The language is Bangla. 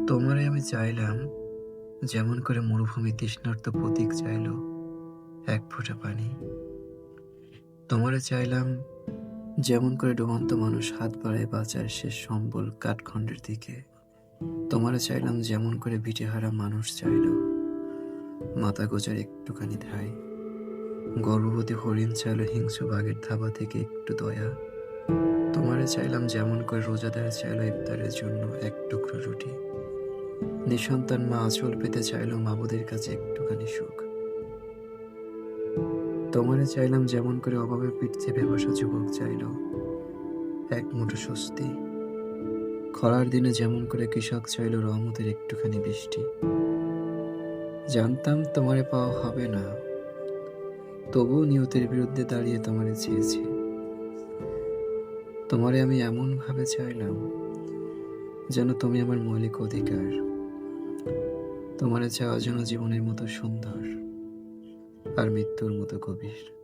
তোমারে আমি চাইলাম যেমন করে মরুভূমি তৃষ্ণার্ত প্রতীক চাইল এক ফোঁটা পানি। তোমারে চাইলাম যেমন করে ডুবন্ত মানুষ হাত বাড়ায় বাঁচার শেষ সম্বল কাঠখণ্ডের দিকে। তোমারে চাইলাম যেমন করে ভিটেহারা মানুষ চাইল মাথা গোজার একটুখানি ঠাঁই। গর্ভবতী হরিণ চাইল হিংস্র বাঘের থাবা থেকে একটু দয়া। তোমারে চাইলাম যেমন করে রোজাদার চাইল ইফতারের জন্য এক টুকরো রুটি। নিঃসন্তান মা আঁচল পেতে চাইল মাবুদের কাছে একটুখানি সুখ। তোমারে চাইলাম যেমন করে অভাবে পিঠ চেপে বসা যুবক চাইল এক মুঠো স্বস্তি। খরার দিনে যেমন করে কৃষক চাইল রহমতের একটুখানি বৃষ্টি। জানতাম তোমারে পাওয়া হবে না, তবুও নিয়তের বিরুদ্ধে দাঁড়িয়ে তোমারে চেয়েছি। তোমারে আমি এমন ভাবে চাইলাম যেন তুমি আমার মৌলিক অধিকার। তোমারে চাওয়া যেন জীবনের মতো সুন্দর আর মৃত্যুর মতো গভীর।